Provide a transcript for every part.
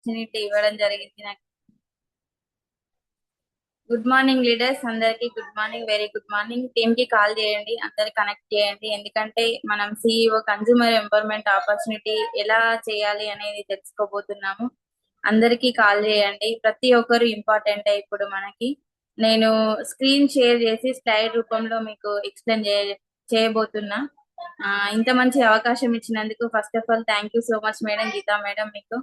Opportunity ఇవ్వడం జరిగింది నాకు. గుడ్ మార్నింగ్ లీడర్స్ అందరికి, good morning, very good morning. Team కి కాల్ చేయండి, అందరు కనెక్ట్ చేయండి. ఎందుకంటే మనం సిఇఓ కన్జ్యూమర్ ఎంపవర్మెంట్ ఆపర్చునిటీ ఎలా చేయాలి అనేది తెలుసుకోబోతున్నాము. అందరికి కాల్ చేయండి, ప్రతి ఒక్కరు ఇంపార్టెంట్. ఇప్పుడు మనకి నేను స్క్రీన్ షేర్ చేసి స్లైడ్ రూపంలో మీకు ఎక్స్ప్లెయిన్ చేయబోతున్నా. ఇంత మంచి అవకాశం ఇచ్చినందుకు first of all thank you so much madam, Geeta madam. మీకు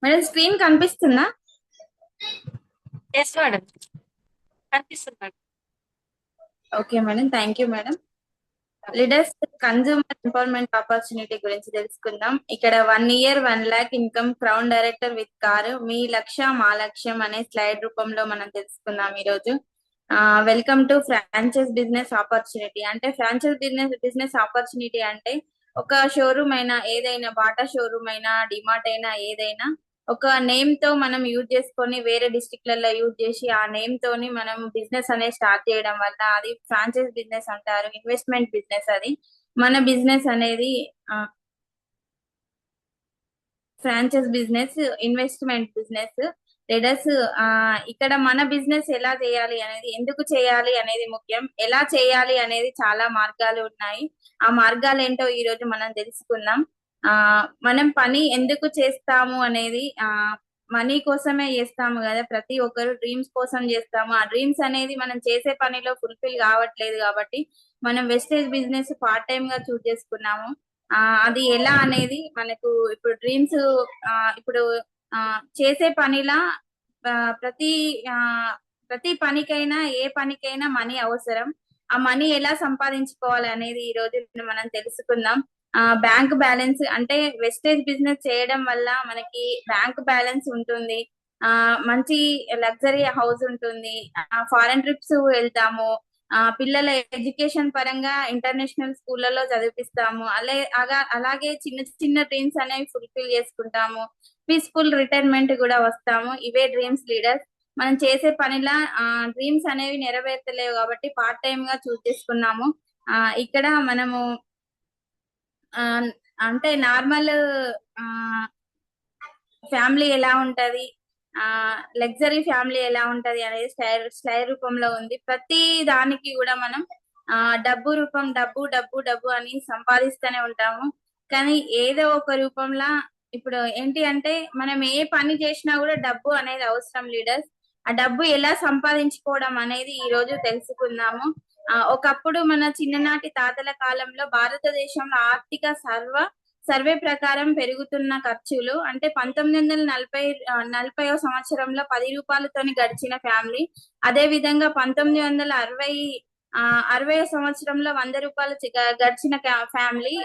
మేడం స్క్రీన్ కనిపిస్తుందా? ఎస్ మేడం, కనిపిస్తుంది madam. Okay madam, thank you madam. Leaders, consumer empowerment opportunity గురించి తెలుసుకుందాం. ఇక్కడ 1 year 1 lakh income, crown director with car, మీ లక్ష్యం మా లక్ష్యం అనే స్లైడ్ రూపంలో మనం తెలుసుకుందాం ఈరోజు. Welcome to franchise business opportunity. అంటే ఫ్రాంచైజ్ బిజినెస్ ఆపర్చునిటీ అంటే ఒక షోరూమ్ అయినా, ఏదైనా బాటా షోరూమ్ అయినా, డిమార్ట్ అయినా, ఏదైనా ఒక నేమ్ తో మనం యూజ్ చేసుకొని వేరే డిస్ట్రిక్ట్లలో యూజ్ చేసి ఆ నేమ్ తోని మనం బిజినెస్ అనేది స్టార్ట్ చేయడం వల్ల అది ఫ్రాంచైజ్ బిజినెస్ అంటారు. ఇన్వెస్ట్మెంట్ బిజినెస్ అది. మన బిజినెస్ అనేది franchise business, investment business. Leaders, ఇక్కడ మన బిజినెస్ ఎలా చేయాలి అనేది, ఎందుకు చేయాలి అనేది ముఖ్యం. ఎలా చేయాలి అనేది చాలా మార్గాలు ఉన్నాయి. ఆ మార్గాలు ఏంటో ఈ రోజు మనం తెలుసుకుందాం. మనం పని ఎందుకు చేస్తాము అనేది, మనీ కోసమే చేస్తాము కదా. ప్రతి ఒక్కరు డ్రీమ్స్ కోసం చేస్తాము. ఆ డ్రీమ్స్ అనేది మనం చేసే పనిలో ఫుల్ఫిల్ కావట్లేదు కాబట్టి మనం వెస్టేజ్ బిజినెస్ పార్ట్ టైం గా చూస్ చేసుకున్నాము. అది ఎలా అనేది మనకు ఇప్పుడు డ్రీమ్స్, ఇప్పుడు చేసే పనిలా ఆ, ప్రతి ఆ, ప్రతి పనికైనా, ఏ పనికైనా మనీ అవసరం. ఆ మనీ ఎలా సంపాదించుకోవాలి అనేది ఈ రోజు మనం తెలుసుకుందాం. బ్యాంక్ బ్యాలెన్స్ అంటే వెస్టేజ్ బిజినెస్ చేయడం వల్ల మనకి బ్యాంక్ బ్యాలెన్స్ ఉంటుంది. మంచి లగ్జరీ హౌస్ ఉంటుంది. ఫారెన్ ట్రిప్స్ వెళ్తాము. పిల్లల ఎడ్యుకేషన్ పరంగా ఇంటర్నేషనల్ స్కూళ్ళలో చదివిపిస్తాము. అలాగే చిన్న చిన్న డ్రీమ్స్ అనేవి ఫుల్ఫిల్ చేసుకుంటాము. పీస్ఫుల్ రిటైర్మెంట్ కూడా వస్తాము. ఇవే డ్రీమ్స్ లీడర్స్. మనం చేసే పనిలా డ్రీమ్స్ అనేవి నెరవేర్తలేవు కాబట్టి పార్ట్ టైం గా చూస్ చేసుకున్నాము. ఇక్కడ మనము అంటే నార్మల్ ఫ్యామిలీ ఎలా ఉంటది, లగ్జరీ ఫ్యామిలీ ఎలా ఉంటది అనేది స్లైడ్ రూపంలో ఉంది. ప్రతి దానికి కూడా మనం డబ్బు రూపం, డబ్బు డబ్బు డబ్బు అని సంపాదిస్తూనే ఉంటాము. కానీ ఏదో ఒక రూపంలో ఇప్పుడు ఏంటి అంటే మనం ఏ పని చేసినా కూడా డబ్బు అనేది అవసరం లీడర్స్. ఆ డబ్బు ఎలా సంపాదించుకోవడం అనేది ఈ రోజు తెలుసుకుందాము. ఒకప్పుడు మన చిన్ననాటి తాతల కాలంలో భారతదేశంలో ఆర్థిక సర్వే ప్రకారం పెరుగుతున్న ఖర్చులు అంటే 1940 సంవత్సరంలో 10 రూపాయలతోని గడిచిన ఫ్యామిలీ, అదే విధంగా 1960 సంవత్సరంలో 100 రూపాయలు గడిచిన ఫ్యామిలీ,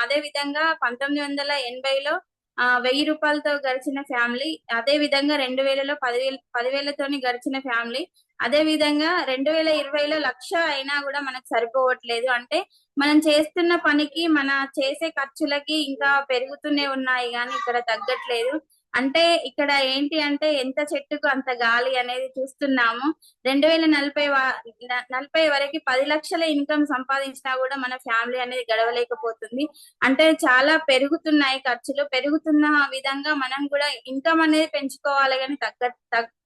అదే విధంగా 1980లో 1000 రూపాయలతో గడిచిన ఫ్యామిలీ, అదే విధంగా 2000లో 10,000తోని గడిచిన ఫ్యామిలీ, అదే విధంగా 2020లో 1,00,000 అయినా కూడా మనకు సరిపోవట్లేదు. అంటే మనం చేస్తున్న పనికి, మన చేసే ఖర్చులకి ఇంకా పెరుగుతూనే ఉన్నాయి కానీ ఇక్కడ తగ్గట్లేదు. అంటే ఇక్కడ ఏంటి అంటే ఎంత చెట్టుకు అంత గాలి అనేది చూస్తున్నాము. 2040 వరకు 10 లక్షల ఇన్కమ్ సంపాదించినా కూడా మన ఫ్యామిలీ అనేది గడవలేకపోతుంది. అంటే చాలా పెరుగుతున్నాయి ఖర్చులు. పెరుగుతున్న విధంగా మనం కూడా ఇన్కమ్ అనేది పెంచుకోవాలి కానీ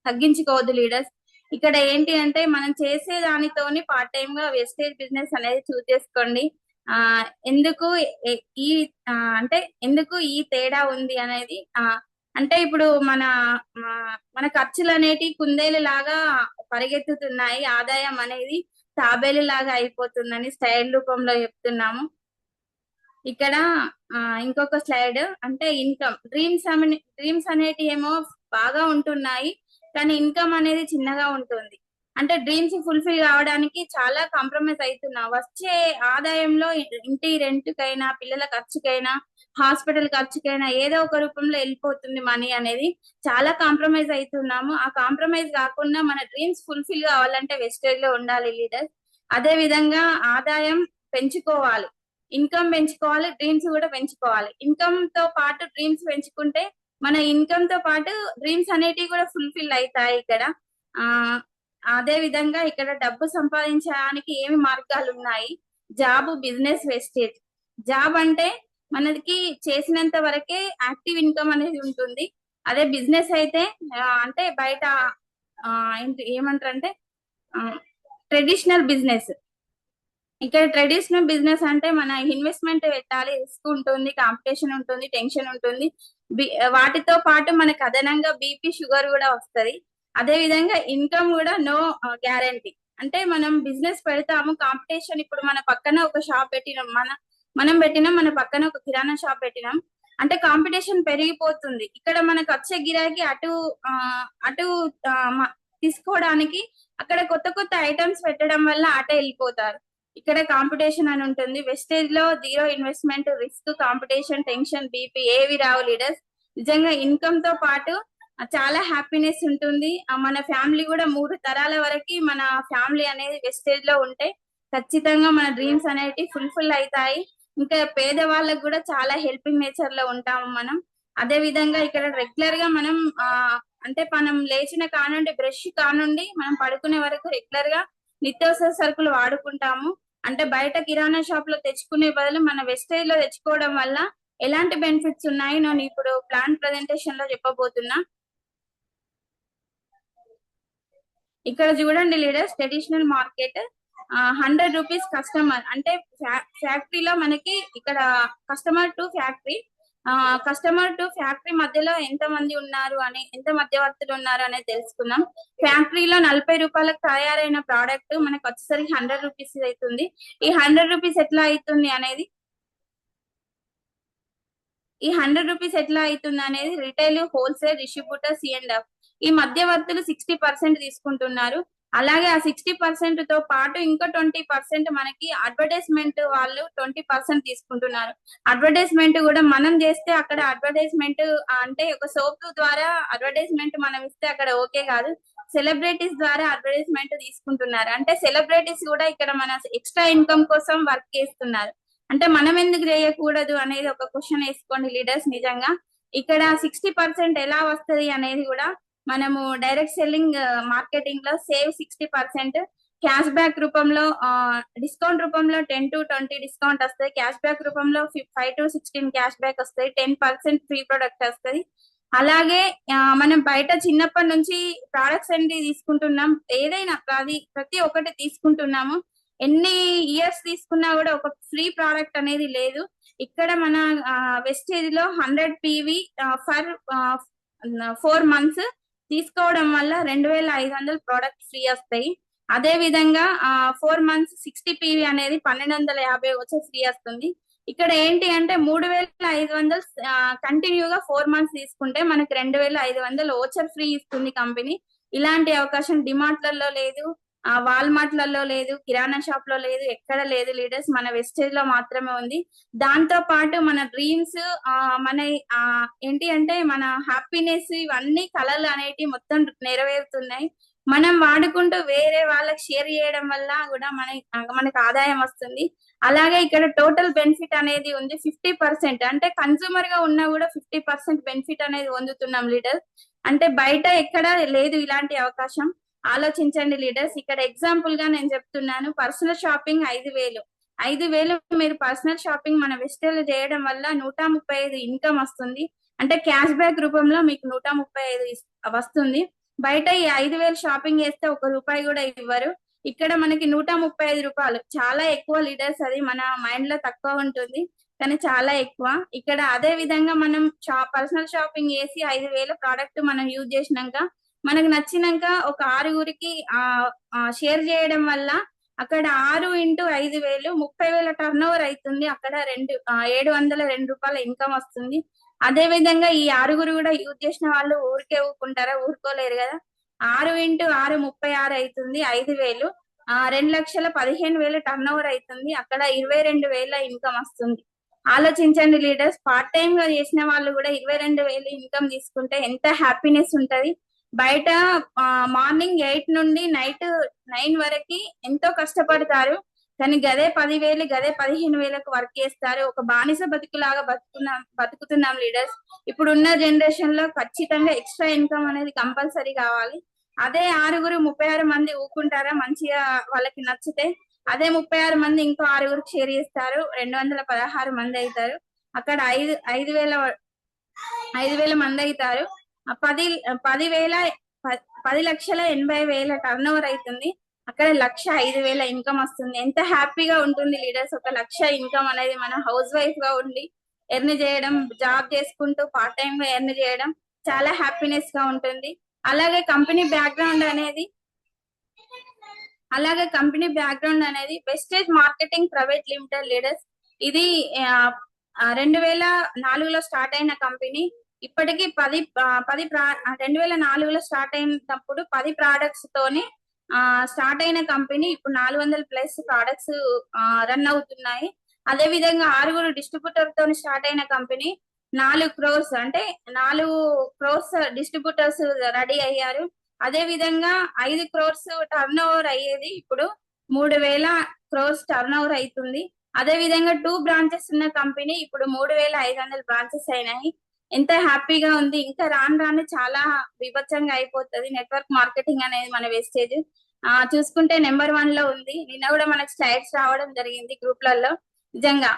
తగ్గించుకోవద్దు లీడర్స్. ఇక్కడ ఏంటి అంటే మనం చేసే దానితోని పార్ట్ టైం గా వెస్టేజ్ బిజినెస్ అనేది చూస్ చేసుకోండి. ఎందుకు ఈ అంటే ఎందుకు ఈ తేడా ఉంది అనేది, అంటే ఇప్పుడు మన ఖర్చులు అనేటి కుందేలు లాగా పరిగెత్తుతున్నాయి, ఆదాయం అనేది తాబేలు లాగా అయిపోతుందని స్టైల్ రూపంలో చెప్తున్నాము. ఇక్కడ ఇంకొక స్లైడ్ అంటే ఇన్కమ్. డ్రీమ్స్ అనేటి ఏమో బాగా ఉంటున్నాయి కానీ ఇన్కమ్ అనేది చిన్నగా ఉంటుంది. అంటే డ్రీమ్స్ ఫుల్ఫిల్ కావడానికి చాలా కాంప్రమైజ్ అవుతున్నా. వచ్చే ఆదాయంలో ఇంటి రెంట్ కైనా, పిల్లల ఖర్చుకైనా, హాస్పిటల్ ఖర్చుకైనా ఏదో ఒక రూపంలో వెళ్ళిపోతుంది మనీ అనేది. చాలా కాంప్రమైజ్ అవుతున్నాము. ఆ కాంప్రమైజ్ కాకుండా మన డ్రీమ్స్ ఫుల్ఫిల్ కావాలంటే వెస్టేజ్ లో ఉండాలి లీడర్స్. అదే విధంగా ఆదాయం పెంచుకోవాలి, ఇన్కమ్ పెంచుకోవాలి, డ్రీమ్స్ కూడా పెంచుకోవాలి. ఇన్కమ్ తో పాటు డ్రీమ్స్ పెంచుకుంటే మన ఇన్కమ్ తో పాటు డ్రీమ్స్ అనేటివి కూడా ఫుల్ఫిల్ అవుతాయి ఇక్కడ. ఆ అదే విధంగా ఇక్కడ డబ్బు సంపాదించడానికి ఏమి మార్గాలు ఉన్నాయి? Job, business, wastage. జాబ్ అంటే మనకి చేసినంత వరకే యాక్టివ్ ఇన్కమ్ అనేది ఉంటుంది. అదే బిజినెస్ అయితే అంటే బయట ఏమంటారు అంటే ట్రెడిషనల్ బిజినెస్. ఇక్కడ ట్రెడిషనల్ బిజినెస్ అంటే మన ఇన్వెస్ట్మెంట్ పెట్టాలి, రిస్క్ ఉంటుంది, కాంపిటీషన్ ఉంటుంది, టెన్షన్ ఉంటుంది. వాటితో పాటు మనకు అదనంగా బీపీ, షుగర్ కూడా వస్తుంది. అదే విధంగా ఇన్కమ్ కూడా నో గ్యారంటీ. అంటే మనం బిజినెస్ పెడతాము, కాంపిటీషన్ ఇప్పుడు మన పక్కన ఒక షాప్ పెట్టినాం, మనం పెట్టినాం, మన పక్కన ఒక కిరాణా షాప్ పెట్టినాం అంటే కాంపిటీషన్ పెరిగిపోతుంది. ఇక్కడ మనకు వచ్చే గిరాకీ అటు అటు తీసుకోవడానికి అక్కడ కొత్త కొత్త ఐటమ్స్ పెట్టడం వల్ల అటే వెళ్ళిపోతారు. ఇక్కడ కాంపిటీషన్ అని ఉంటుంది. వెస్టేజ్ లో zero investment, risk, competition, tension, BP ఏవి రావు లీడర్స్. నిజంగా ఇన్కమ్ తో పాటు చాలా హ్యాపీనెస్ ఉంటుంది. మన ఫ్యామిలీ కూడా 3 తరాల వరకు మన ఫ్యామిలీ అనేది వెస్టేజ్ లో ఉంటే ఖచ్చితంగా మన డ్రీమ్స్ అనేవి ఫుల్ఫిల్ అవుతాయి. ఇంకా పేదవాళ్ళకు కూడా చాలా హెల్పింగ్ నేచర్ లో ఉంటాము మనం. అదే విధంగా ఇక్కడ రెగ్యులర్ గా మనం అంటే మనం లేచిన కానుండి, బ్రష్ కానుండి మనం పడుకునే వరకు రెగ్యులర్ గా నిత్యావసర సరుకులు వాడుకుంటాము. అంటే బయట కిరాణా షాప్ లో తెచ్చుకునే బదులు మన వెస్టేజ్ లో తెచ్చుకోవడం వల్ల ఎలాంటి బెనిఫిట్స్ ఉన్నాయి నేను ఇప్పుడు ప్లాన్ ప్రెజెంటేషన్ లో చెప్పబోతున్నా. ఇక్కడ చూడండి leaders, traditional market 100 rupees customer. అంటే ఫ్యాక్టరీలో మనకి ఇక్కడ customer to factory, customer to factory మధ్యలో ఎంత మంది ఉన్నారు అని, ఎంత మధ్యవర్తులు ఉన్నారు అనేది తెలుసుకుందాం. ఫ్యాక్టరీలో 40 రూపాయలకు తయారైన ప్రోడక్ట్ మనకు వచ్చేసరికి 100 రూపీస్ అవుతుంది. ఈ 100 రూపీస్ ఎట్లా అవుతుంది అనేది, ఈ 100 రూపీస్ ఎట్లా అవుతుంది అనేది రిటైల్, హోల్సేల్, డిస్ట్రిబ్యూటర్, C&F ఈ మధ్యవర్తులు 60% తీసుకుంటున్నారు. అలాగే ఆ 60% తో పాటు ఇంకా 20% మనకి అడ్వర్టైజ్మెంట్ వాళ్ళు 20% తీసుకుంటున్నారు. అడ్వర్టైజ్మెంట్ కూడా మనం చేస్తే అక్కడ అడ్వర్టైజ్మెంట్ అంటే ఒక సోప్ ద్వారా అడ్వర్టైజ్మెంట్ మనం ఇస్తే అక్కడ ఓకే కాదు, సెలబ్రిటీస్ ద్వారా అడ్వర్టైజ్మెంట్ తీసుకుంటున్నారు. అంటే సెలబ్రిటీస్ కూడా ఇక్కడ మన ఎక్స్ట్రా ఇన్కమ్ కోసం వర్క్ చేస్తున్నారు. అంటే మనం ఎందుకు చేయకూడదు అనేది ఒక క్వశ్చన్ వేసుకోండి లీడర్స్. నిజంగా ఇక్కడ 60% ఎలా వస్తుంది అనేది కూడా మనము డైరెక్ట్ సెల్లింగ్ మార్కెటింగ్ లో సేవ్ 60%, క్యాష్ బ్యాక్ రూపంలో డిస్కౌంట్ రూపంలో 10 to 20 డిస్కౌంట్ వస్తుంది, క్యాష్ బ్యాక్ రూపంలో 5 to 16 క్యాష్ బ్యాక్ వస్తుంది, 10% ఫ్రీ ప్రొడక్ట్ వస్తుంది. అలాగే మనం బయట చిన్నప్పటి నుంచి ప్రోడక్ట్స్ అన్ని తీసుకుంటున్నాం, ఏదైనా ప్రతి ఒక్కటి తీసుకుంటున్నాము. ఎన్ని ఇయర్స్ తీసుకున్నా కూడా ఒక ఫ్రీ ప్రోడక్ట్ అనేది లేదు. ఇక్కడ మన వెస్టేజ్ లో 100 PV ఫర్ 4 months తీసుకోవడం వల్ల 2500 ప్రోడక్ట్ ఫ్రీ వస్తాయి. అదే విధంగా 4 months 60 PV అనేది 1250 వచ్చే ఫ్రీ వస్తుంది. ఇక్కడ ఏంటి అంటే 3500 కంటిన్యూగా 4 months తీసుకుంటే మనకి 2500 ఓచర్ ఫ్రీ ఇస్తుంది కంపెనీ. ఇలాంటి అవకాశం డిమార్ట్లలో లేదు, వాల్మార్ట్లలో లేదు, కిరాణా షాప్ లో లేదు, ఎక్కడ లేదు లీడర్స్, మన వెస్టేజ్ లో మాత్రమే ఉంది. దాంతో పాటు మన డ్రీమ్స్, మన ఏంటి అంటే మన హ్యాపీనెస్, ఇవన్నీ కళలు అనేటివి మొత్తం నెరవేరుతున్నాయి. మనం వాడుకుంటూ వేరే వాళ్ళకి షేర్ చేయడం వల్ల కూడా మనకి ఆదాయం వస్తుంది. అలాగే ఇక్కడ టోటల్ బెనిఫిట్ అనేది ఉంది 50%. అంటే కన్సూమర్ గా ఉన్నా కూడా 50% బెనిఫిట్ అనేది పొందుతున్నాం లీడర్స్. అంటే బయట ఎక్కడ లేదు ఇలాంటి అవకాశం. ఆలోచించండి లీడర్స్. ఇక్కడ ఎగ్జాంపుల్ గా నేను చెప్తున్నాను, పర్సనల్ షాపింగ్ 5,000 మీరు పర్సనల్ షాపింగ్ మన వెస్టేజ్ చేయడం వల్ల 135 ఇన్కమ్ వస్తుంది. అంటే క్యాష్ బ్యాక్ రూపంలో మీకు 135 వస్తుంది. బయట ఈ 5,000 షాపింగ్ చేస్తే 1 రూపాయి కూడా ఇవ్వరు. ఇక్కడ మనకి 135 రూపాయలు చాలా ఎక్కువ లీడర్స్. అది మన మైండ్ లో తక్కువ ఉంటుంది కానీ చాలా ఎక్కువ. ఇక్కడ అదే విధంగా మనం పర్సనల్ షాపింగ్ చేసి 5,000 ప్రోడక్ట్ మనం యూజ్ చేసినాక మనకు నచ్చినాక ఒక 6గురికి షేర్ చేయడం వల్ల అక్కడ 6 into 5,000 30,000 టర్న్ ఓవర్ అవుతుంది. అక్కడ 702 రూపాయల ఇన్కమ్ వస్తుంది. అదే విధంగా ఈ 6గురు కూడా యూజ్ చేసిన వాళ్ళు ఊరికే ఊరుకుంటారా? ఊరుకోలేరు కదా. 6 into 6 36 అవుతుంది, 5,000 2,15,000 టర్న్ ఓవర్ అవుతుంది. అక్కడ 22,000 ఇన్కమ్ వస్తుంది. ఆలోచించండి లీడర్స్, పార్ట్ టైం గా చేసిన వాళ్ళు కూడా 22,000 ఇన్కమ్ తీసుకుంటే ఎంత హ్యాపీనెస్ ఉంటది. బయట మార్నింగ్ 8 నుండి నైట్ 9 వరకు ఎంతో కష్టపడతారు, కానీ గదే 10,000 గదే 15,000కు వర్క్ చేస్తారు. ఒక బానిస బతుకులాగా బతుకుతున్నాం లీడర్స్. ఇప్పుడున్న జనరేషన్ లో ఖచ్చితంగా ఎక్స్ట్రా ఇన్కమ్ అనేది కంపల్సరీ కావాలి. అదే 36 మంది ఊకుంటారా మంచిగా వాళ్ళకి నచ్చితే? అదే 36 మంది ఇంకో 6కి షేర్ చేస్తారు, 216 మంది అవుతారు. అక్కడ 5,000 మంది అవుతారు. 10,80,000 టర్న్ ఓవర్ అవుతుంది. అక్కడ 1,05,000 ఇన్కమ్ వస్తుంది. ఎంత హ్యాపీగా ఉంటుంది లీడర్స్. 1,00,000 ఇన్కమ్ అనేది మనం హౌస్ వైఫ్ గా ఉండి ఎర్న్ చేయడం, జాబ్ చేసుకుంటూ పార్ట్ టైం గా ఎర్న్ చేయడం చాలా హ్యాపీనెస్ గా ఉంటుంది. అలాగే కంపెనీ బ్యాక్గ్రౌండ్ అనేది Vestige marketing private limited leaders. ఇది 2004లో స్టార్ట్ అయిన కంపెనీ. ఇప్పటికి 2004లో స్టార్ట్ అయినప్పుడు 10 ప్రాడక్ట్స్ తోని స్టార్ట్ అయిన కంపెనీ ఇప్పుడు 400+ ప్రాడక్ట్స్ రన్ అవుతున్నాయి. అదే విధంగా 6 డిస్ట్రిబ్యూటర్ తోని స్టార్ట్ అయిన కంపెనీ 4 crores అంటే 4 crores డిస్ట్రిబ్యూటర్స్ రెడీ అయ్యారు. అదే విధంగా 5 crores టర్న్ ఓవర్ అయ్యేది ఇప్పుడు 3,000 crores టర్న్ ఓవర్ అవుతుంది. అదే విధంగా 2 బ్రాంచెస్ ఉన్న కంపెనీ ఇప్పుడు 3,500 బ్రాంచెస్ అయినాయి. ఎంత హ్యాపీగా ఉంది. ఇంకా రాను రాను చాలా విభత్సంగా అయిపోతుంది నెట్వర్క్ మార్కెటింగ్ అనేది మన వెస్టేజ్. చూసుకుంటే నెంబర్ 1 లో ఉంది. నిన్న కూడా మనకు స్లైడ్స్ రావడం జరిగింది గ్రూప్లలో. నిజంగా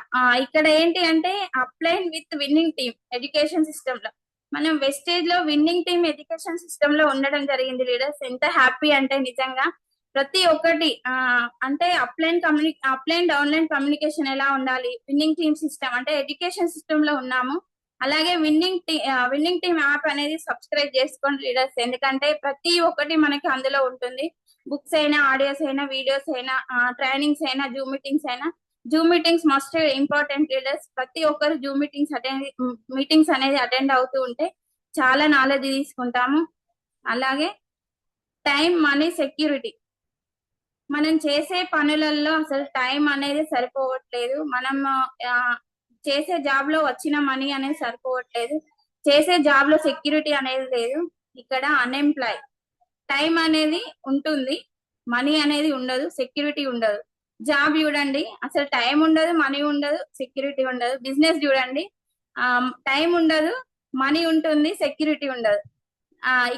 ఇక్కడ ఏంటి అంటే upline with winning team education system లో మనం వెస్టేజ్ లో విన్నింగ్ టీమ్ ఎడ్యుకేషన్ సిస్టమ్ లో ఉండడం జరిగింది లీడర్స్. ఎంత హ్యాపీ అంటే నిజంగా ప్రతి ఒక్కటి అంటే అప్లైన్ డౌన్లైన్ కమ్యూనికేషన్ ఎలా ఉండాలి, విన్నింగ్ టీమ్ సిస్టమ్ అంటే ఎడ్యుకేషన్ సిస్టమ్ లో ఉన్నాము. అలాగే విన్నింగ్ టీమ్ యాప్ అనేది సబ్స్క్రైబ్ చేసుకోండి లీడర్స్, ఎందుకంటే ప్రతి ఒక్కటి మనకి అందులో ఉంటుంది. బుక్స్ అయినా, ఆడియోస్ అయినా, వీడియోస్ అయినా, ట్రైనింగ్స్ అయినా, Zoom meetings must important leaders. ప్రతి ఒక్కరు జూమ్ మీటింగ్స్ అనేది అటెండ్ అవుతూ ఉంటే చాలా నాలెడ్జ్ తీసుకుంటాము. అలాగే టైం, మనీ, సెక్యూరిటీ. మనం చేసే పనులలో అసలు టైం అనేది సరిపోవట్లేదు. మనం చేసే జాబ్ లో వచ్చిన మనీ అనేది సరిపోవట్లేదు. చేసే జాబ్ లో సెక్యూరిటీ అనేది లేదు. ఇక్కడ అన్ఎంప్లాయ్. టైం అనేది ఉంటుంది, మనీ అనేది ఉండదు, సెక్యూరిటీ ఉండదు. జాబ్ చూడండి, అసలు టైం ఉండదు, మనీ ఉండదు, సెక్యూరిటీ ఉండదు. బిజినెస్ చూడండి, టైం ఉండదు, మనీ ఉంటుంది, సెక్యూరిటీ ఉండదు.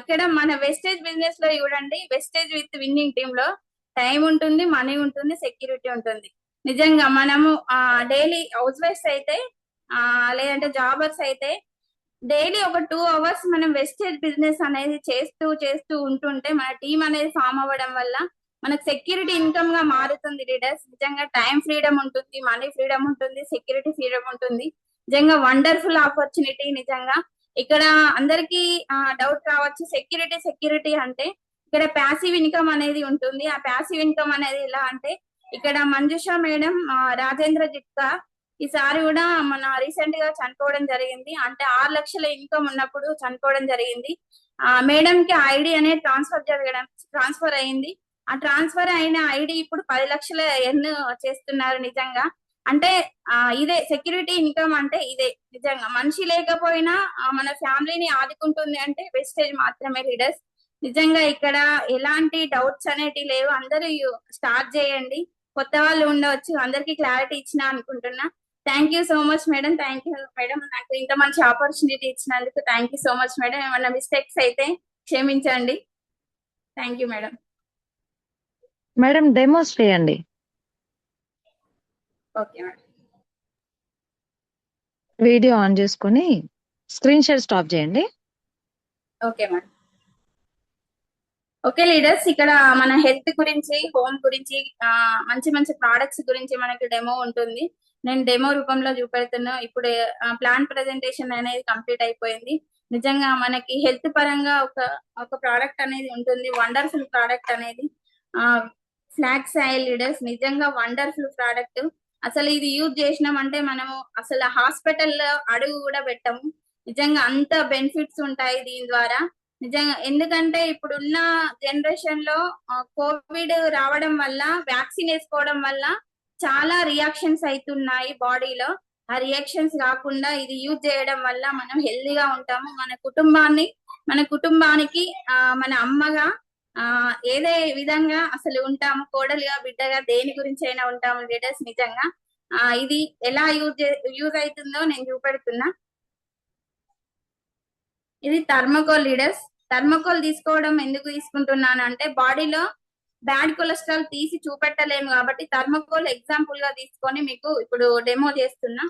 ఇక్కడ మన వెస్టేజ్ బిజినెస్ లో చూడండి, వెస్టేజ్ విత్ విన్నింగ్ టీమ్ లో టైం ఉంటుంది, మనీ ఉంటుంది, సెక్యూరిటీ ఉంటుంది. నిజంగా మనము డైలీ హౌస్ వైఫ్స్ అయితే లేదంటే జాబర్స్ అయితే డైలీ ఒక 2 hours మనం వెస్టేజ్ బిజినెస్ అనేది చేస్తూ ఉంటుంటే మన టీం అనేది ఫామ్ అవ్వడం వల్ల మనకు సెక్యూరిటీ ఇన్కమ్ గా మారుతుంది లీడర్స్. నిజంగా టైం ఫ్రీడమ్ ఉంటుంది, మనీ ఫ్రీడమ్ ఉంటుంది, సెక్యూరిటీ ఫ్రీడమ్ ఉంటుంది. నిజంగా వండర్ఫుల్ ఆపర్చునిటీ. నిజంగా ఇక్కడ అందరికి డౌట్ రావచ్చు, సెక్యూరిటీ అంటే ఇక్కడ ప్యాసివ్ ఇన్కమ్ అనేది ఉంటుంది. ఆ ప్యాసివ్ ఇన్కమ్ అనేది ఎలా అంటే ఇక్కడ మంజుష మేడం, రాజేంద్ర జిట్కా ఈసారి కూడా మన రీసెంట్ గా చనిపోవడం జరిగింది. అంటే 6 లక్షల ఇన్కమ్ ఉన్నప్పుడు చనిపోవడం జరిగింది. మేడం కి ఐడి అనేది ట్రాన్స్ఫర్ అయింది. ఆ ట్రాన్స్ఫర్ అయిన ఐడి ఇప్పుడు 10 లక్షల ఎర్న్ చేస్తున్నారు. నిజంగా అంటే ఇదే సెక్యూరిటీ ఇన్కమ్ అంటే ఇదే. నిజంగా మనిషి లేకపోయినా మన ఫ్యామిలీని ఆదుకుంటుంది అంటే వెస్టేజ్ మాత్రమే లీడర్స్. నిజంగా ఇక్కడ ఎలాంటి డౌట్స్ అనేటివి లేవు. అందరూ స్టార్ట్ చేయండి. కొత్త వాళ్ళు ఉండవచ్చు, అందరికి క్లారిటీ ఇచ్చిన అనుకుంటున్నా. Thank you so much madam. Thank you madam, నాకు ఇంత మంచి ఆపర్చునిటీ ఇచ్చినందుకు thank you so much madam. ఏమన్నా మిస్టేక్స్ అయితే క్షమించండి. Thank you madam. Madam demos చేయండి. Okay madam. వీడియో ఆన్ చేసుకొని స్క్రీన్ షేర్ స్టాప్ చేయండి. Okay madam. ఓకే లీడర్స్, ఇక్కడ మన హెల్త్ గురించి, హోమ్ గురించి, మంచి మంచి ప్రోడక్ట్స్ గురించి మనకి డెమో ఉంటుంది. నేను డెమో రూపంలో చూపెడుతున్నా. ఇప్పుడు ప్లాన్ ప్రెజెంటేషన్ అనేది కంప్లీట్ అయిపోయింది. నిజంగా మనకి హెల్త్ పరంగా ఒక ప్రోడక్ట్ అనేది ఉంటుంది, వండర్ఫుల్ ప్రోడక్ట్ అనేది ఫ్లాక్స్ ఆయిల్ లీడర్స్. నిజంగా వండర్ఫుల్ ప్రోడక్ట్. అసలు ఇది యూజ్ చేసినామంటే మనము అసలు హాస్పిటల్లో అడుగు కూడా పెట్టము. నిజంగా అంత బెనిఫిట్స్ ఉంటాయి దీని ద్వారా. నిజంగా ఎందుకంటే ఇప్పుడున్న జనరేషన్ లో కోవిడ్ రావడం వల్ల, వ్యాక్సిన్ వేసుకోవడం వల్ల చాలా రియాక్షన్స్ అవుతున్నాయి బాడీలో. ఆ రియాక్షన్స్ రాకుండా ఇది యూజ్ చేయడం వల్ల మనం హెల్దీగా ఉంటాము. మన కుటుంబానికి మన అమ్మగా ఏదే విధంగా అసలు ఉంటాము, కోడలిగా బిడ్డగా దేని గురించి అయినా ఉంటాము లీడర్స్. నిజంగా ఇది ఎలా యూజ్ అవుతుందో నేను చూపెడుతున్నా. ఇది థర్మకోల్ లీడర్స్. థర్మకోల్ తీసుకోవడం ఎందుకు తీసుకుంటున్నాను అంటే బాడీలో బ్యాడ్ కొలెస్ట్రాల్ తీసి చూపెట్టలేము కాబట్టి థర్మకోల్ ఎగ్జాంపుల్ గా తీసుకొని మీకు ఇప్పుడు డెమో చేస్తున్నా.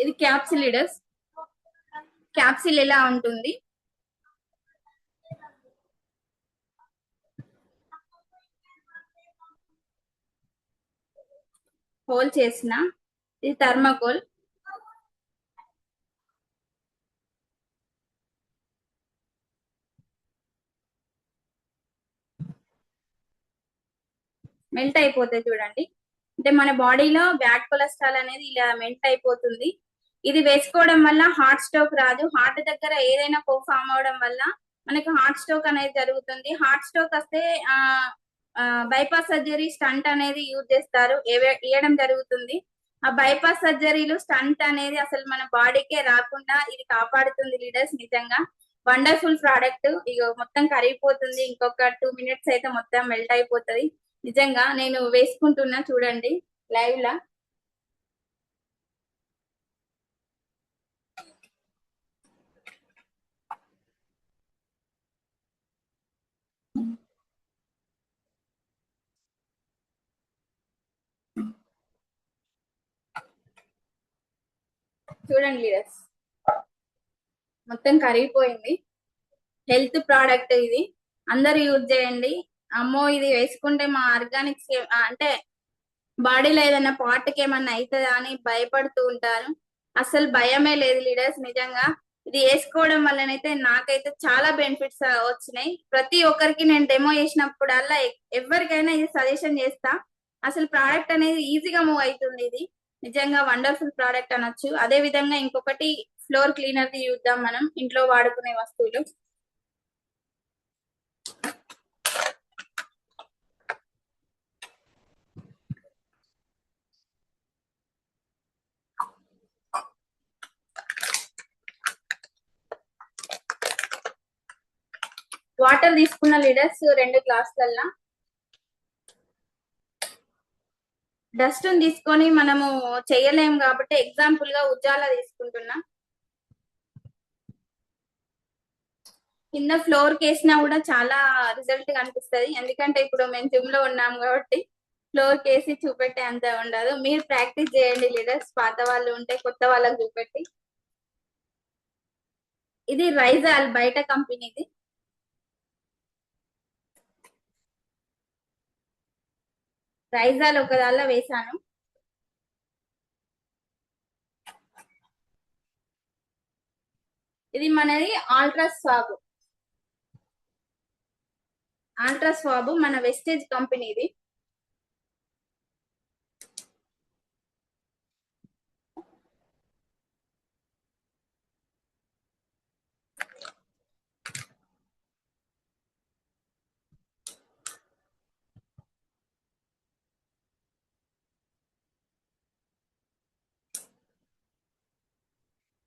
ఇది క్యాప్సిల్ లీడర్స్. క్యాప్సిల్ ఎలా ఉంటుంది, హోల్ చేసిన. ఇది థర్మకోల్. మెల్ట్ అయిపోతాయి చూడండి. అంటే మన బాడీలో బ్యాడ్ కొలెస్ట్రాల్ అనేది ఇలా మెల్ట్ అయిపోతుంది. ఇది వేసుకోవడం వల్ల హార్ట్ స్ట్రోక్ రాదు. హార్ట్ దగ్గర ఏదైనా కొవ్వు ఫామ్ అవడం వల్ల మనకి హార్ట్ స్ట్రోక్ అనేది జరుగుతుంది. హార్ట్ స్ట్రోక్ వస్తే బైపాస్ సర్జరీ, స్టంట్ అనేది యూజ్ చేస్తారు, వేయడం జరుగుతుంది. ఆ బైపాస్ సర్జరీలు, స్టంట్ అనేది అసలు మన బాడీకే రాకుండా ఇది కాపాడుతుంది లీడర్స్. నిజంగా వండర్ఫుల్ ప్రోడక్ట్. ఇక మొత్తం కరిగిపోతుంది, ఇంకొక 2 minutes అయితే మొత్తం మెల్ట్ అయిపోతుంది. నిజంగా నేను వేసుకుంటున్నా చూడండి లైవ్ లా. చూడండి లీడర్స్, మొత్తం కరిగిపోయింది. హెల్త్ ప్రోడక్ట్ ఇది, అందరు యూజ్ చేయండి. అమ్మో ఇది వేసుకుంటే మా ఆర్గానిక్స్ అంటే బాడీలో ఏదైనా పార్ట్కి ఏమన్నా అవుతుందా అని భయపడుతూ ఉంటారు. అసలు భయమే లేదు లీడర్స్. నిజంగా ఇది వేసుకోవడం వల్లనైతే నాకైతే చాలా బెనిఫిట్స్ వచ్చినాయి. ప్రతి ఒక్కరికి నేను డెమో చేసినప్పుడల్లా ఎవరికైనా ఇది సజెషన్ చేస్తా. అసలు ప్రోడక్ట్ అనేది ఈజీగా మూవ్ అవుతుంది. ఇది నిజంగా వండర్ఫుల్ ప్రోడక్ట్ అనొచ్చు. అదే విధంగా ఇంకొకటి ఫ్లోర్ క్లీనర్ ది చూద్దాం మనం, ఇంట్లో వాడుకునే వస్తువులు. వాటర్ తీసుకున్న లీడర్స్ 2 గ్లాసులల్లా. డస్ట్ తీసుకొని మనము చేయలేము కాబట్టి ఎగ్జాంపుల్ గా ఉజ్జాల తీసుకుంటున్నా. కింద ఫ్లోర్ కేసినా కూడా చాలా రిజల్ట్ కనిపిస్తుంది. ఎందుకంటే ఇప్పుడు మేము జిమ్ లో ఉన్నాం కాబట్టి ఫ్లోర్ కేసి చూపెట్టే అంత ఉండదు. మీరు ప్రాక్టీస్ చేయండి లీడర్స్, పాత వాళ్ళు ఉంటే కొత్త వాళ్ళకి చూపెట్టి. ఇది రైజాల్, బయట కంపెనీది. రైజాల్ ఒక దానిలో వేసాను. ఇది మనది ఆల్ట్రా స్వాబ్ మన వెస్టేజ్ కంపెనీది.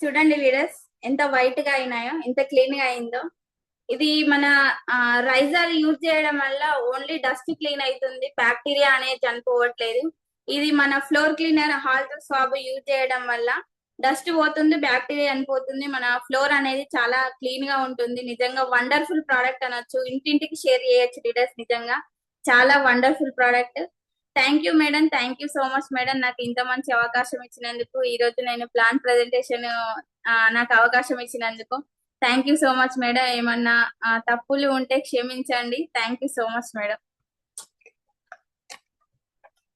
చూడండి లీడర్స్ ఎంత వైట్ గా అయినాయో, ఎంత క్లీన్ గా అయిందో. ఇది మన రైజర్ యూజ్ చేయడం వల్ల ఓన్లీ డస్ట్ క్లీన్ అవుతుంది, బ్యాక్టీరియా అనేది చనిపోవట్లేదు. ఇది మన floor cleaner halt swab use చేయడం వల్ల డస్ట్ పోతుంది, బ్యాక్టీరియా చనిపోతుంది, మన ఫ్లోర్ అనేది చాలా క్లీన్ గా ఉంటుంది. నిజంగా వండర్ఫుల్ ప్రోడక్ట్ అనొచ్చు. ఇంటింటికి షేర్ చేయొచ్చు లీడర్స్. నిజంగా చాలా wonderful product. Thank you madam, thank you so much madam, నాకు ఇంత మంచి అవకాశం ఇచ్చినందుకు. ఈ రోజు నేను ప్లాన్ ప్రెజెంటేషన్ నాకు అవకాశం ఇచ్చినందుకు thank you so much madam. ఏమన్నా తప్పులు ఉంటే క్షమించండి. Thank you so much madam.